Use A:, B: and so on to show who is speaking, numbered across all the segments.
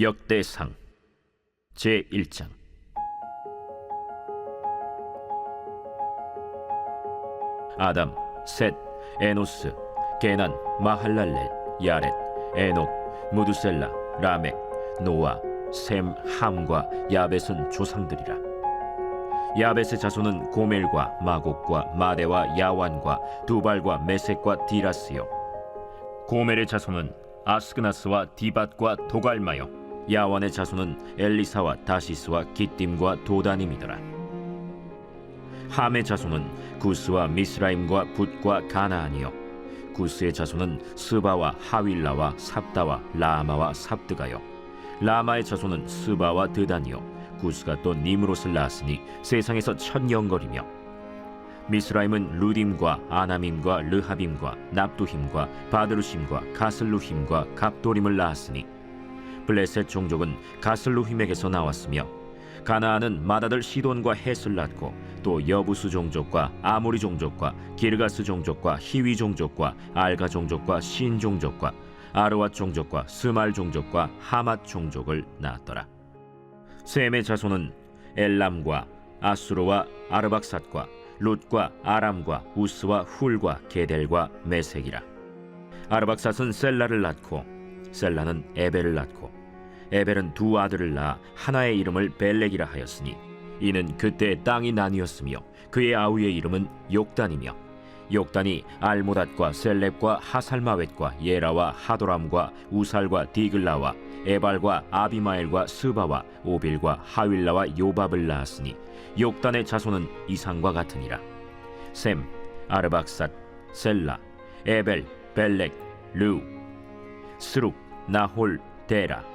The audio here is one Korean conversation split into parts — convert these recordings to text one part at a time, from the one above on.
A: 역대상 제1장. 아담, 셋, 에노스, 게난, 마할랄렐, 야렛, 에녹, 무두셀라, 라멕, 노아, 셈, 함과 야벳은 조상들이라. 야벳의 자손은 고멜과 마곡과 마대와 야완과 두발과 메섹과 디라스요. 고멜의 자손은 아스그나스와 디밧과 도갈마요. 야완의 자손은 엘리사와 다시스와 기띔과 도다님이더라. 함의 자손은 구스와 미스라임과 붓과 가나안이요. 구스의 자손은 스바와 하윌라와 삽다와 라마와 삽드가요. 라마의 자손은 스바와 드단이요. 구스가 또 니므롯을 낳았으니 세상에서 천영거리며. 미스라임은 루딤과 아나밈과 르하빔과 납두힘과 바드루심과 가슬루힘과 갑도림을 낳았으니 블레셋 종족은 가슬루힘에게서 나왔으며, 가나안은 맏아들 시돈과 헷을 낳고 또 여부스 종족과 아모리 종족과 기르가스 종족과 히위 종족과 알가 종족과 신 종족과 아르왓 종족과 스말 종족과 하맛 종족을 낳았더라. 셈의 자손은 엘람과 아수르와 아르박삿과 룻과 아람과 우스와 훌과 게델과 메색이라. 아르박삿은 셀라를 낳고 셀라는 에벨을 낳고 에벨은 두 아들을 낳아 하나의 이름을 벨렉이라 하였으니 이는 그때 땅이 나뉘었으며 그의 아우의 이름은 욕단이며, 욕단이 알모닷과 셀렙과 하살마웻과 예라와 하도람과 우살과 디글라와 에발과 아비마엘과 스바와 오빌과 하윌라와 요밥을 낳았으니 욕단의 자손은 이상과 같으니라. 셈, 아르박삿, 셀라, 에벨, 벨렉, 르우, 스룩, 나홀, 데라.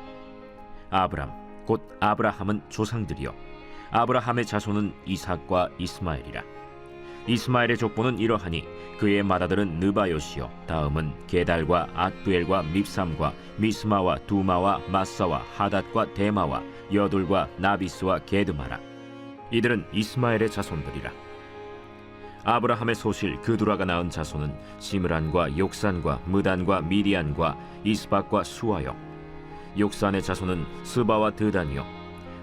A: 아브람 곧 아브라함은 조상들이요. 아브라함의 자손은 이삭과 이스마엘이라. 이스마엘의 족보는 이러하니 그의 맏아들은 느바요시요, 다음은 게달과 앗두엘과 밉삼과 미스마와 두마와 마사와 하닷과 데마와 여둘과 나비스와 게드마라. 이들은 이스마엘의 자손들이라. 아브라함의 소실 그두라가 낳은 자손은 시므란과 욕산과 무단과 미디안과 이스박과 수아요. 욕산의 자손은 스바와 드단이요.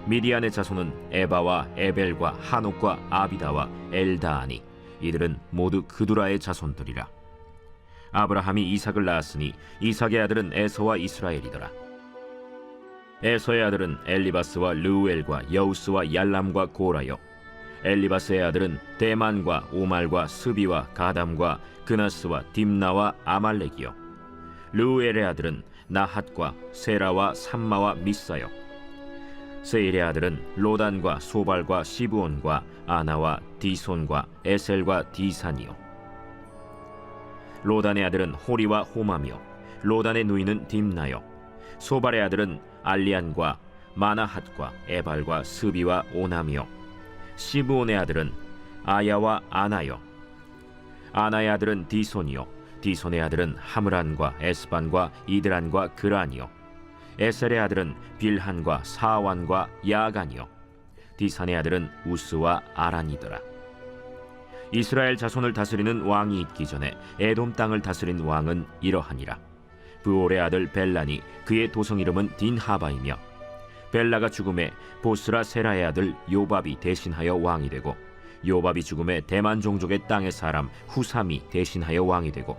A: 미디안의 자손은 에바와 에벨과 한옥과 아비다와 엘다아니. 이들은 모두 그두라의 자손들이라. 아브라함이 이삭을 낳았으니 이삭의 아들은 에서와 이스라엘이더라. 에서의 아들은 엘리바스와 르우엘과 여우스와 얄람과 고라요. 엘리바스의 아들은 대만과 오말과 스비와 가담과 그나스와 딥나와 아말렉이요. 르우엘의 아들은 나핫과 세라와 삼마와 미사요. 세일의 아들은 로단과 소발과 시브온과 아나와 디손과 에셀과 디산이요. 로단의 아들은 호리와 호마며 로단의 누이는 딥나요. 소발의 아들은 알리안과 마나핫과 에발과 스비와 오나미요. 시브온의 아들은 아야와 아나요. 아나의 아들은 디손이요. 디손의 아들은 하므란과 에스반과 이드란과 그란이요. 에셀의 아들은 빌한과 사완과 야간이요. 디산의 아들은 우스와 아란이더라. 이스라엘 자손을 다스리는 왕이 있기 전에 에돔 땅을 다스린 왕은 이러하니라. 브올의 아들 벨란이 그의 도성 이름은 딘하바이며, 벨라가 죽음에 보스라 세라의 아들 요밥이 대신하여 왕이 되고, 요밥이 죽음에 대만 종족의 땅의 사람 후삼이 대신하여 왕이 되고,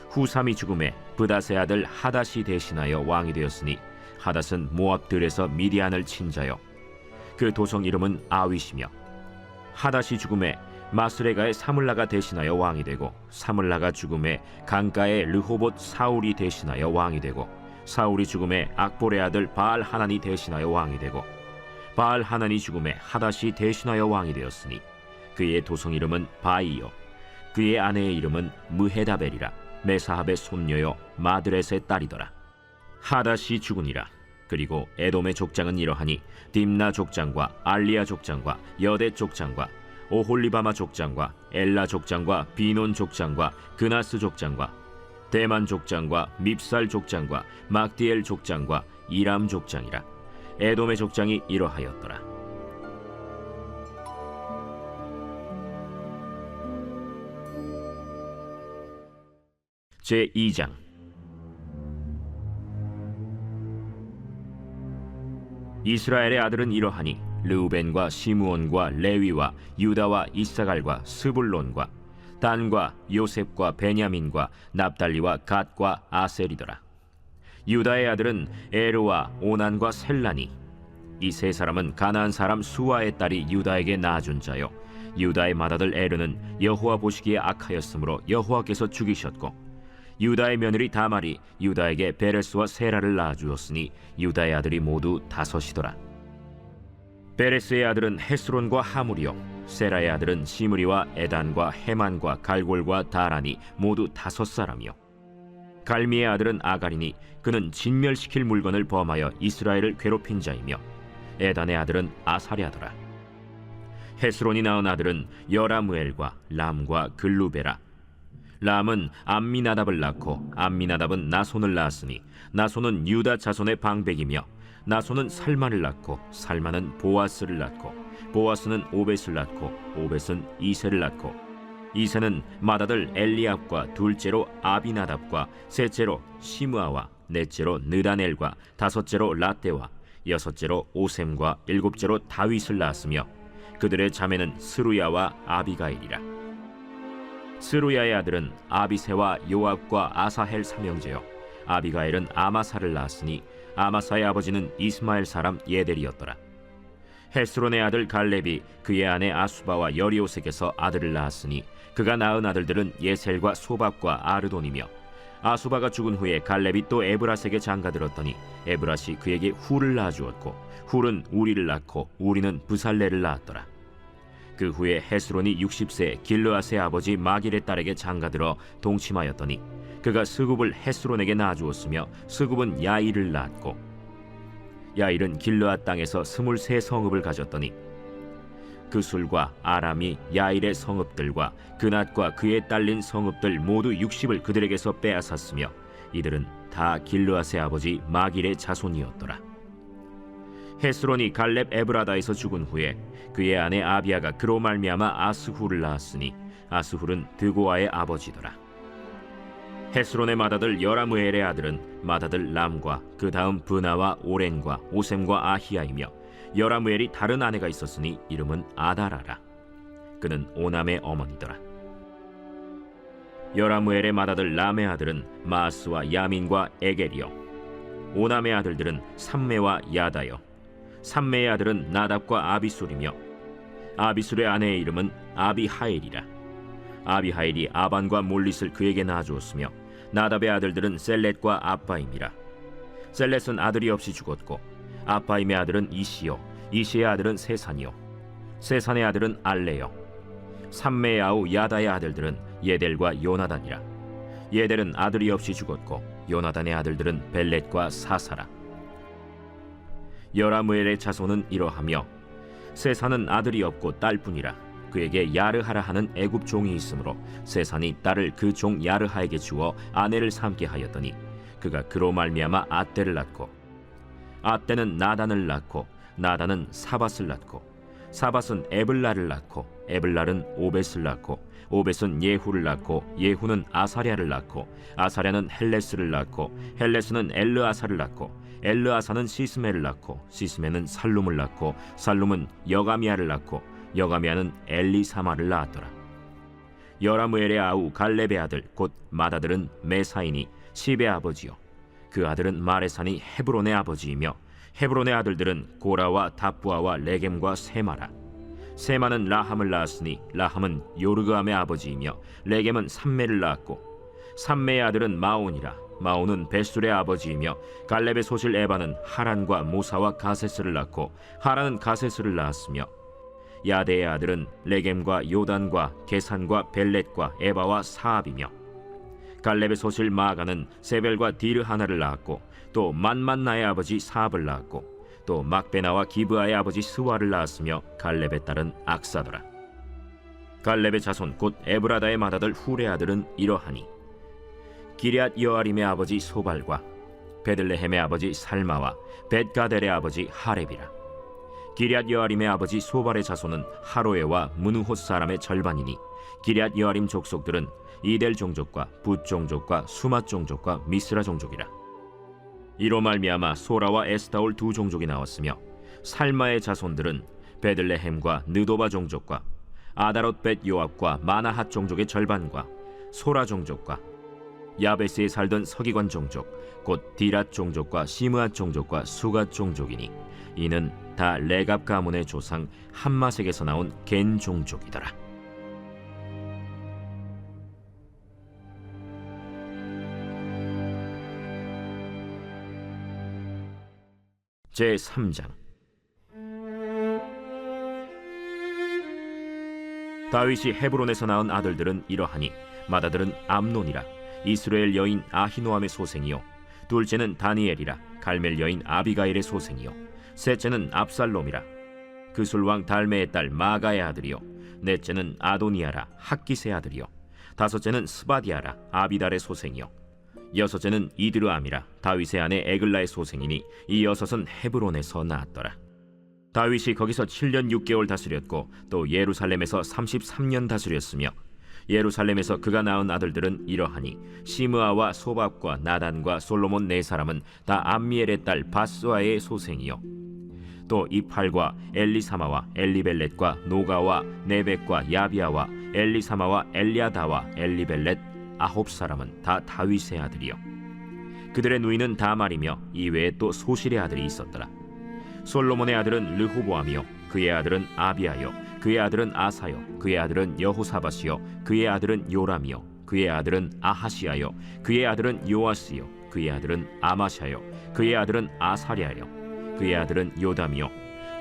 A: 후삼이 죽음에 브닷의 아들 하닷이 대신하여 왕이 되었으니 하닷은 모압들에서 미디안을 친 자요. 그 도성 이름은 아윗이며, 하닷이 죽음에 마스레가의 사물라가 대신하여 왕이 되고, 사물라가 죽음에 강가의 르호봇 사울이 대신하여 왕이 되고, 사울이 죽음에 악볼의 아들 바알 하난이 대신하여 왕이 되고, 바알 하난이 죽음에 하닷이 대신하여 왕이 되었으니 그의 도성 이름은 바이요. 그의 아내의 이름은 무헤다벨이라. 메사합의 손녀요 마드렛의 딸이더라. 하닷이 죽으니라. 그리고 에돔의 족장은 이러하니 딥나 족장과 알리아 족장과 여대 족장과 오홀리바마 족장과 엘라 족장과 비논 족장과 그나스 족장과 대만 족장과 밉살 족장과 막디엘 족장과 이람 족장이라. 에돔의 족장이 이러하였더라. 제2장. 이스라엘의 아들은 이러하니 르우벤과 시므온과 레위와 유다와 이사갈과 스불론과 단과 요셉과 베냐민과 납달리와 갓과 아셀이더라. 유다의 아들은 에르와 오난과 셀라니. 이 세 사람은 가나안 사람 수아의 딸이 유다에게 낳아준 자요, 유다의 맏아들 에르는 여호와 보시기에 악하였으므로 여호와께서 죽이셨고, 유다의 며느리 다말이 유다에게 베레스와 세라를 낳아주었으니 유다의 아들이 모두 5이더라. 베레스의 아들은 헤스론과 하물이요, 세라의 아들은 시므리와 에단과 헤만과 갈골과 다란이 모두 5사람이요. 갈미의 아들은 아가리니 그는 진멸시킬 물건을 범하여 이스라엘을 괴롭힌 자이며, 에단의 아들은 아사랴더라. 헤스론이 낳은 아들은 여라무엘과 람과 글루베라. 람은 암미나답을 낳고 암미나답은 나손을 낳았으니 나손은 유다 자손의 방백이며, 나손은 살마를 낳고 살마는 보아스를 낳고 보아스는 오벳을 낳고 오벳은 이세를 낳고, 이세는 맏아들 엘리압과 둘째로 아비나답과 셋째로 시므아와 넷째로 느다넬과 5째로 라떼와 6째로 오셈과 7째로 다윗을 낳았으며, 그들의 자매는 스루야와 아비가일이라. 스루야의 아들은 아비세와 요압과 아사헬 삼형제요, 아비가일은 아마사를 낳았으니 아마사의 아버지는 이스마엘 사람 예델이었더라. 헤스론의 아들 갈렙이 그의 아내 아수바와 여리오색에서 아들을 낳았으니 그가 낳은 아들들은 예셀과 소박과 아르돈이며, 아수바가 죽은 후에 갈렙이 또 에브라스에게 장가들었더니 에브라시 그에게 훌을 낳아주었고, 훌은 우리를 낳고 우리는 부살레를 낳았더라. 그 후에 헤스론이 60세 길르앗의 아버지 마길의 딸에게 장가들어 동침하였더니 그가 스굽을 헤스론에게 낳아주었으며, 스굽은 야일을 낳았고, 야일은 길르앗 땅에서 23성읍을 가졌더니 그 술과 아람이 야일의 성읍들과 그낫과 그에 딸린 성읍들 모두 60을 그들에게서 빼앗았으며, 이들은 다 길르앗의 아버지 마길의 자손이었더라. 헤스론이 갈렙 에브라다에서 죽은 후에 그의 아내 아비아가 그로 말미암아 아스훌을 낳았으니 아스훌은 드고아의 아버지더라. 헤스론의 맏아들 여라무엘의 아들은 맏아들 람과 그 다음 브나와 오렌과 오셈과 아히야이며, 여라무엘이 다른 아내가 있었으니 이름은 아다라라. 그는 오남의 어머니더라. 여라무엘의 맏아들 람의 아들은 마스와 야민과 에겔이요, 오남의 아들들은 삼메와 야다요, 삼메의 아들은 나답과 아비술이며, 아비술의 아내의 이름은 아비하일이라. 아비하일이 아반과 몰릿을 그에게 낳아주었으며, 나답의 아들들은 셀렛과 아빠임이라. 셀렛은 아들이 없이 죽었고, 아빠임의 아들은 이시요, 이시의 아들은 세산이요, 세산의 아들은 알레요. 삼메의 아우 야다의 아들들은 예델과 요나단이라. 예델은 아들이 없이 죽었고, 요나단의 아들들은 벨렛과 사사라. 여라무엘의 자손은 이러하며, 세산은 아들이 없고 딸뿐이라. 그에게 야르하라 하는 애굽 종이 있으므로 세산이 딸을 그 종 야르하에게 주어 아내를 삼게 하였더니 그가 그로 말미암아 아떼를 낳고, 아떼는 나단을 낳고 나단은 사밧을 낳고, 사밧은 에블라를 낳고 에블랄은 오벳을 낳고, 오벳은 예후를 낳고 예후는 아사랴를 낳고, 아사랴는 헬레스를 낳고 헬레스는 엘르아사를 낳고, 엘르아사는 시스메를 낳고 시스메는 살룸을 낳고, 살룸은 여가미아를 낳고 여가미아는 엘리사마를 낳았더라. 여라무엘의 아우 갈렙의 아들 곧 맏아들은 메사이니 시베의 아버지요, 그 아들은 마레산이 헤브론의 아버지이며, 헤브론의 아들들은 고라와 다부아와 레겜과 세마라. 세마는 라함을 낳았으니 라함은 요르그암의 아버지이며, 레겜은 삼메를 낳았고, 삼메의 아들은 마온이라. 마온은 벳술의 아버지이며, 갈렙의 소실 에바는 하란과 모사와 가세스를 낳고, 하란은 가세스를 낳았으며, 야데의 아들은 레겜과 요단과 게산과 벨렛과 에바와 사압이며, 갈렙의 소실 마가는 세벨과 디르하나를 낳았고, 또 만만나의 아버지 사압을 낳았고, 또 막베나와 기브아의 아버지 스와를 낳았으며, 갈렙의 딸은 악사더라. 갈렙의 자손 곧 에브라다의 맏아들 훌의 아들은 이러하니, 기럇 여아림의 아버지 소발과 베들레헴의 아버지 살마와 벳가델의 아버지 하렙이라. 기럇 여아림의 아버지 소발의 자손은 하로에와 무누톳 사람의 절반이니, 기럇 여아림 족속들은 이델 종족과 붓 종족과 수맛 종족과 미스라 종족이라. 이로 말미암아 소라와 에스타올 2종족이 나왔으며, 살마의 자손들은 베들레헴과 느도바 종족과 아다롯 벳 요압과 마나핫 종족의 절반과 소라 종족과 야베스에 살던 서기관 종족 곧 디랏 종족과 시므앗 종족과 수갓 종족이니 이는 다 레갑 가문의 조상 함마색에서 나온 겐 종족이더라. 제3장. 다윗이 헤브론에서 낳은 아들들은 이러하니 맏아들은 암논이라 이스라엘 여인 아히노암의 소생이요 둘째는 다니엘이라 갈멜 여인 아비가일의 소생이요 셋째는 압살롬이라 그술왕 달메의 딸 마가의 아들이요 넷째는 아도니아라 학기스의 아들이요 다섯째는 스바디아라 아비달의 소생이요 여섯째는 이드르암이라 다윗의 아내 에글라의 소생이니 이 여섯은 헤브론에서 낳았더라. 다윗이 거기서 7년 6개월 다스렸고 또 예루살렘에서 33년 다스렸으며 예루살렘에서 그가 낳은 아들들은 이러하니 시므아와 소밥과 나단과 솔로몬 네 사람은 다 암미엘의 딸 바스와의 소생이요 또 이팔과 엘리사마와 엘리벨렛과 노가와 네벡과 야비아와 엘리사마와 엘리아다와 엘리벨렛 아홉 사람은 다 다윗의 아들이요 그들의 누이는 다말이며 이외에 또 소실의 아들이 있었더라. 솔로몬의 아들은 르호보암이요 그의 아들은 아비아요 그의 아들은 아사요 그의 아들은 여호사밧이요 그의 아들은 요람이요 그의 아들은 아하시아요 그의 아들은 요아스요 그의 아들은 아마샤요 그의 아들은 아사랴요 그의 아들은 요담이요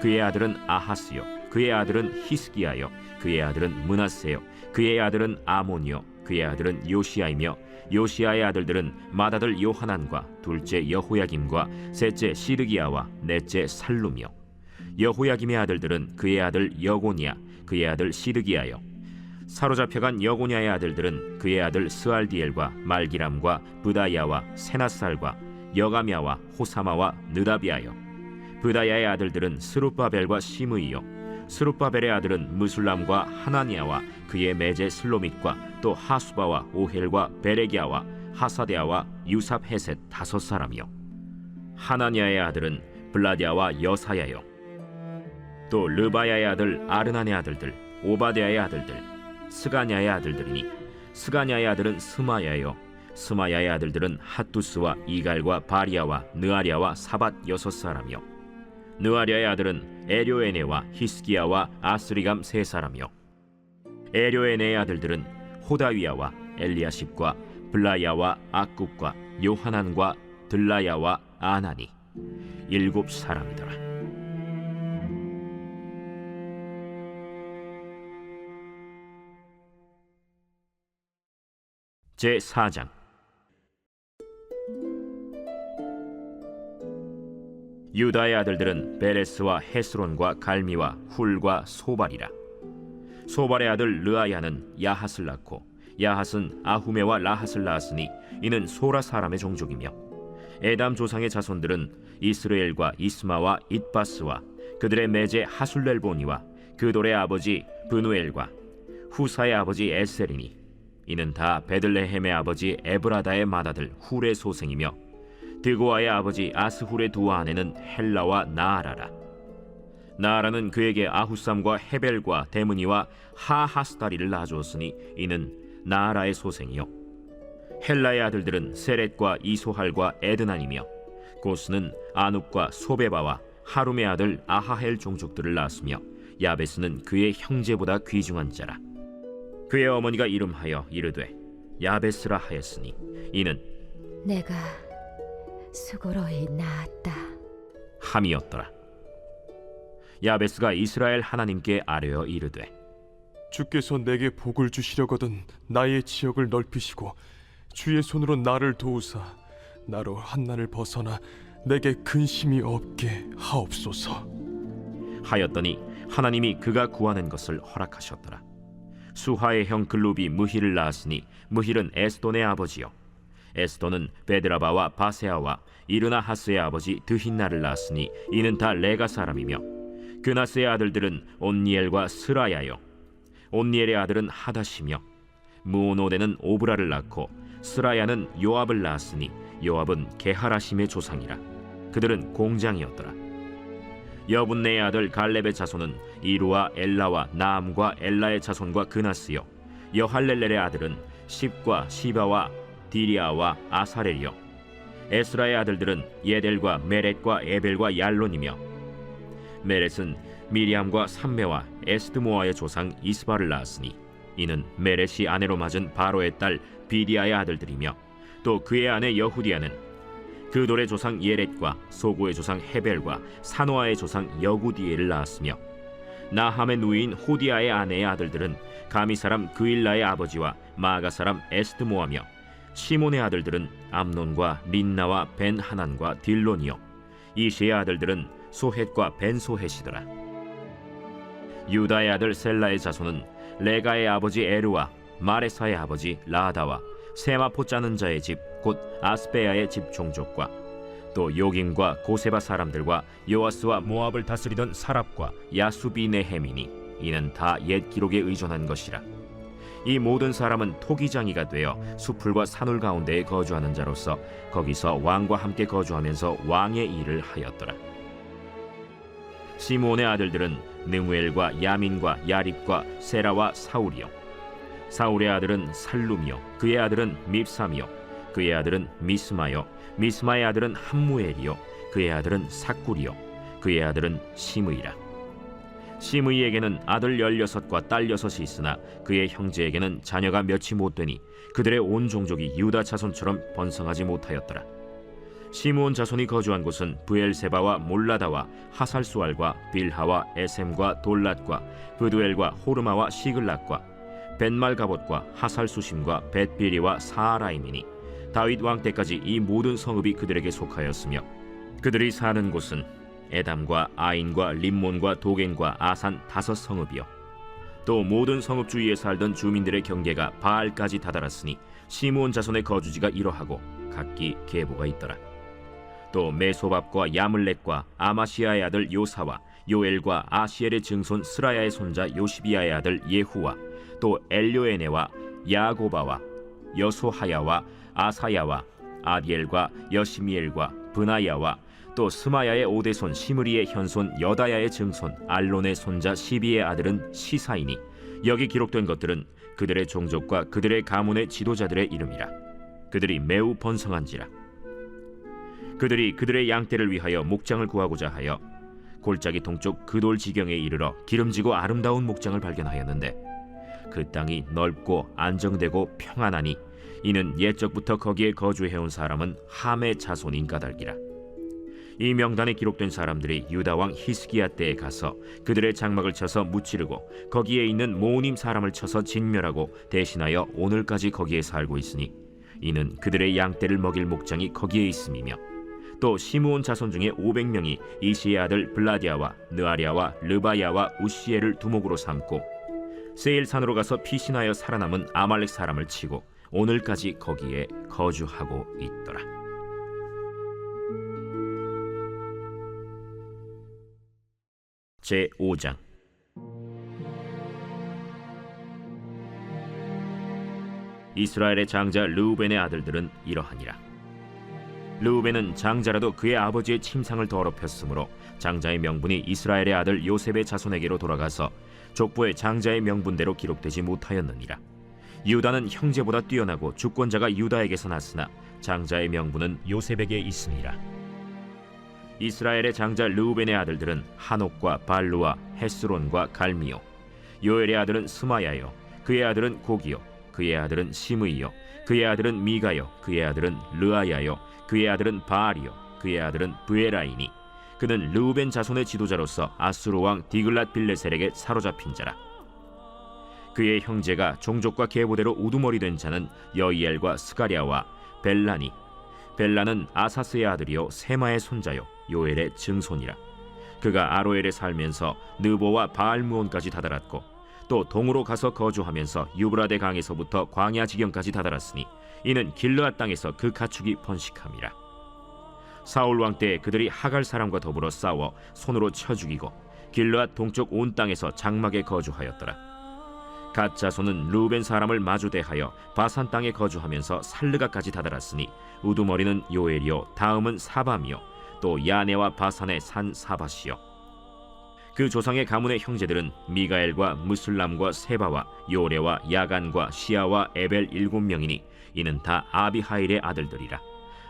A: 그의 아들은 아하스요 그의 아들은 히스기야요 그의 아들은 므낫세요 그의 아들은 아몬이요 그의 아들은 요시야이며 요시야의 아들들은 맏아들 요하난과 둘째 여호야김과 셋째 시드기야와 넷째 살룸이요 여호야김의 아들들은 그의 아들 여고니야 그의 아들 시드기야요 사로잡혀간 여고니야의 아들들은 그의 아들 스알디엘과 말기람과 브다야와 세나살과 여가미야와 호사마와 느다비아요 브다야의 아들들은 스룹바벨과 시므이요 스룹바벨의 아들은 무술람과 하나니아와 그의 매제 슬로밋과 또 하수바와 오헬과 베레기야와 하사데아와 유삽헤셋 다섯 사람이요 하나니아의 아들은 블라디아와 여사야요 또 르바야의 아들 아르난의 아들들 오바데아의 아들들 스가냐의 아들들이니 스가냐의 아들은 스마야요 스마야의 아들들은 핫두스와 이갈과 바리아와 느아리아와 사밧 여섯 사람이요 느아리아의 아들은 에료에네와 히스기야와 아스리감 세 사람이요 에료에네의 아들들은 호다위야와 엘리야십과 블라야와 악굽과 요하난과 들라야와 아나니 일곱 사람이더라. 제4장. 유다의 아들들은 베레스와 헤스론과 갈미와 훌과 소발이라. 소발의 아들 르아야는 야핫을 낳고 야핫은 아후메와 라핫을 낳았으니 이는 소라 사람의 종족이며 에담 조상의 자손들은 이스라엘과 이스마와 잇바스와 그들의 매제 하술렐보니와 그돌의 아버지 브누엘과 후사의 아버지 에셀이니 이는 다 베들레헴의 아버지 에브라다의 맏아들 훌의 소생이며 드고아의 아버지 아스훌의 두 아내는 헬라와 나아라라. 나아라는 그에게 아후삼과 헤벨과 데므니와 하하스다리를 낳아주었으니 이는 나아라의 소생이요 헬라의 아들들은 세렛과 이소할과 에드난이며 고스는 아눕과 소베바와 하룸의 아들 아하헬 종족들을 낳았으며 야베스는 그의 형제보다 귀중한 자라. 그의 어머니가 이름하여 이르되 야베스라 하였으니 이는
B: 내가 수고로이 낳았다
A: 함이었더라. 야베스가 이스라엘 하나님께 아뢰어 이르되
C: 주께서 내게 복을 주시려거든 나의 지역을 넓히시고 주의 손으로 나를 도우사 나로 한난을 벗어나 내게 근심이 없게 하옵소서
A: 하였더니 하나님이 그가 구하는 것을 허락하셨더라. 수하의 형 글룹이 무힐을 낳았으니 무힐은 에스돈의 아버지요 에스돈은 베드라바와 바세아와 이르나하스의 아버지 드힌나를 낳았으니 이는 다 레가 사람이며 그나스의 아들들은 온니엘과 스라야요 온니엘의 아들은 하다시며 무오노데는 오브라를 낳고 스라야는 요압을 낳았으니 요압은 게하라심의 조상이라. 그들은 공장이었더라. 여분네의 아들 갈렙의 자손은 이루와 엘라와 나암과 엘라의 자손과 그나스요. 여할렐렐의 아들은 십과 시바와 디리아와 아사렐이요. 에스라의 아들들은 예델과 메렛과 에벨과 얄론이며, 메렛은 미리암과 삼메와 에스드모아의 조상 이스바를 낳았으니 이는 메렛이 아내로 맞은 바로의 딸 비디아의 아들들이며, 또 그의 아내 여후디아는 그돌의 조상 예렛과 소고의 조상 헤벨과 사노아의 조상 여구디엘을 낳았으며, 나함의 누이인 호디아의 아내의 아들들은 가미 사람 그일라의 아버지와 마가 사람 에스드모아며, 시몬의 아들들은 암논과 린나와 벤하난과 딜론이요. 이시의 아들들은 소헷과 벤소헷이더라. 유다의 아들 셀라의 자손은 레가의 아버지 에르와 마레사의 아버지 라다와 세마포 짜는 자의 집 곧 아스베야의 집 종족과 또 요김과 고세바 사람들과 요아스와 모압을 다스리던 사랍과 야수비네헤미니 이는 다 옛 기록에 의존한 것이라. 이 모든 사람은 토기장이가 되어 수풀과 산울 가운데에 거주하는 자로서 거기서 왕과 함께 거주하면서 왕의 일을 하였더라. 시므온의 아들들은 느무엘과 야민과 야립과 세라와 사울이요. 사울의 아들은 살룸이요. 그의 아들은 밉삼이요. 그의 아들은 미스마요. 미스마의 아들은 함무엘이요. 그의 아들은 삭굴이요. 그의 아들은 시므이라. 시므이에게는 아들 16과 딸 6이 있으나 그의 형제에게는 자녀가 몇이 못되니 그들의 온 종족이 유다 자손처럼 번성하지 못하였더라. 시므온 자손이 거주한 곳은 브엘세바와 몰라다와 하살수알과 빌하와 에셈과 돌랏과 브두엘과 호르마와 시글락과 벤말가봇과 하살수심과 벳비리와 사하라임이니 다윗 왕 때까지 이 모든 성읍이 그들에게 속하였으며, 그들이 사는 곳은 에담과 아인과 림몬과 도겐과 아산 5성읍이요. 또 모든 성읍 주위에 살던 주민들의 경계가 바알까지 다다랐으니 시므온 자손의 거주지가 이러하고 각기 계보가 있더라. 또 메소밥과 야물렉과 아마시아의 아들 요사와 요엘과 아시엘의 증손 스라야의 손자 요시비아의 아들 예후와 또 엘료에네와 야고바와 여소하야와 아사야와 아디엘과 여시미엘과 브나야와 또 스마야의 오대손 시므리의 현손 여다야의 증손 알론의 손자 시비의 아들은 시사이니 여기 기록된 것들은 그들의 종족과 그들의 가문의 지도자들의 이름이라. 그들이 매우 번성한지라. 그들이 그들의 양떼를 위하여 목장을 구하고자 하여 골짜기 동쪽 그돌 지경에 이르러 기름지고 아름다운 목장을 발견하였는데 그 땅이 넓고 안정되고 평안하니 이는 옛적부터 거기에 거주해온 사람은 함의 자손인 까닭이라. 이 명단에 기록된 사람들이 유다 왕 히스기야 때에 가서 그들의 장막을 쳐서 무찌르고 거기에 있는 모님 사람을 쳐서 진멸하고 대신하여 오늘까지 거기에 살고 있으니 이는 그들의 양떼를 먹일 목장이 거기에 있음이며, 또 시므온 자손 중에 500명이 이시의 아들 블라디아와 느아리아와 르바야와 우시엘을 두목으로 삼고 세일산으로 가서 피신하여 살아남은 아말렉 사람을 치고 오늘까지 거기에 거주하고 있더라. 제5장. 이스라엘의 장자 르우벤의 아들들은 이러하니라. 르우벤은 장자라도 그의 아버지의 침상을 더럽혔으므로 장자의 명분이 이스라엘의 아들 요셉의 자손에게로 돌아가서 족보의 장자의 명분대로 기록되지 못하였느니라. 유다는 형제보다 뛰어나고 주권자가 유다에게서 났으나 장자의 명분은 요셉에게 있으니라. 이스라엘의 장자 르우벤의 아들들은 한옥과 발루와 헤스론과 갈미요. 요엘의 아들은 스마야요. 그의 아들은 고기요. 그의 아들은 시므이요. 그의 아들은 미가요. 그의 아들은 르아야요. 그의 아들은 바알이요. 그의 아들은 브에라이니 그는 르우벤 자손의 지도자로서 아수르 왕 디글랏 빌레셀에게 사로잡힌 자라. 그의 형제가 종족과 계보대로 우두머리 된 자는 여이엘과 스가랴와 벨라니. 벨라는 아사스의 아들이요 세마의 손자요 요엘의 증손이라. 그가 아로엘에 살면서 느보와 바알무온까지 다다랐고 또 동으로 가서 거주하면서 유브라데 강에서부터 광야 지경까지 다다랐으니 이는 길르앗 땅에서 그 가축이 번식함이라. 사울 왕 때 그들이 하갈 사람과 더불어 싸워 손으로 쳐 죽이고 길르앗 동쪽 온 땅에서 장막에 거주하였더라. 갓 자손은 르우벤 사람을 마주대하여 바산 땅에 거주하면서 살르가까지 다다랐으니 우두머리는 요엘이요 다음은 사밤이요 또 야네와 바산의 산 사밭이요 그 조상의 가문의 형제들은 미가엘과 무슬람과 세바와 요레와 야간과 시아와 에벨 7명이니 이는 다 아비하일의 아들들이라.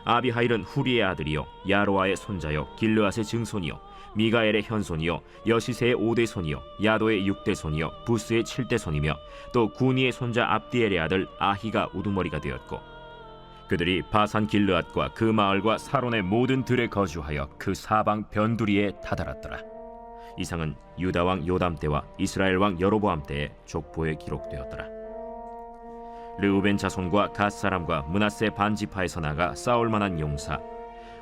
A: 아비하일은 후리의 아들이요 야로아의 손자요 길르앗의 증손이요 미가엘의 현손이요 여시세의 5대 손이요 야도의 6대 손이요 부스의 7대 손이며 또 구니의 손자 압디엘의 아들 아히가 우두머리가 되었고, 그들이 바산 길르앗과 그 마을과 사론의 모든 들에 거주하여 그 사방 변두리에 다다랐더라. 이상은 유다 왕 요담 때와 이스라엘 왕 여로보암 때의 족보에 기록되었더라. 르우벤 자손과 갓 사람과 므낫세 반지파에서 나가 싸울 만한 용사,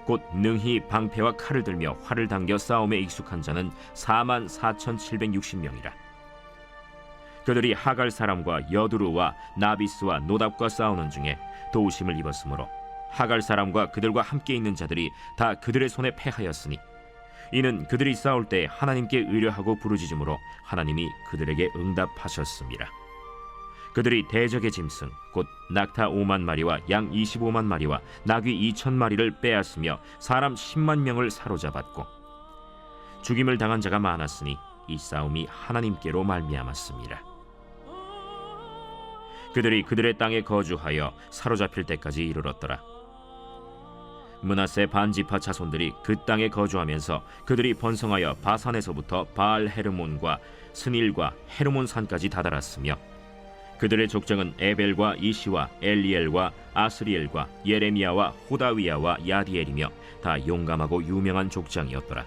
A: 곧 능히 방패와 칼을 들며 활을 당겨 싸움에 익숙한 자는 44,760명이라. 그들이 하갈 사람과 여두루와 나비스와 노답과 싸우는 중에 도우심을 입었으므로 하갈 사람과 그들과 함께 있는 자들이 다 그들의 손에 패하였으니, 이는 그들이 싸울 때 하나님께 의뢰하고 부르짖음으로 하나님이 그들에게 응답하셨습니다. 그들이 대적의 짐승 곧 낙타 5만 마리와 양 25만 마리와 나귀 2천 마리를 빼앗으며 사람 10만 명을 사로잡았고, 죽임을 당한 자가 많았으니 이 싸움이 하나님께로 말미암았습니다. 그들이 그들의 땅에 거주하여 사로잡힐 때까지 이르렀더라. 므낫세 반지파 자손들이 그 땅에 거주하면서 그들이 번성하여 바산에서부터 바알 헤르몬과 스닐과 헤르몬 산까지 다다랐으며, 그들의 족장은 에벨과 이시와 엘리엘과 아스리엘과 예레미야와 호다위야와 야디엘이며 다 용감하고 유명한 족장이었더라.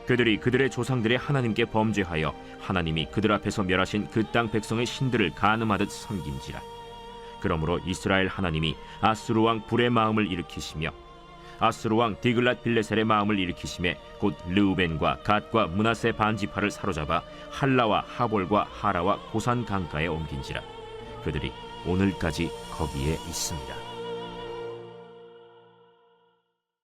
A: 그들이 그들의 조상들의 하나님께 범죄하여 하나님이 그들 앞에서 멸하신 그 땅 백성의 신들을 간음하듯 섬긴지라. 그러므로 이스라엘 하나님이 아스루 왕 불의 마음을 일으키시며 아스루 왕 디글랏 빌레셀의 마음을 일으키심에 곧 르우벤과 갓과 므낫세 반지파를 사로잡아 할라와 하볼과 하라와 고산 강가에 옮긴지라. 그들이 오늘까지 거기에 있습니다.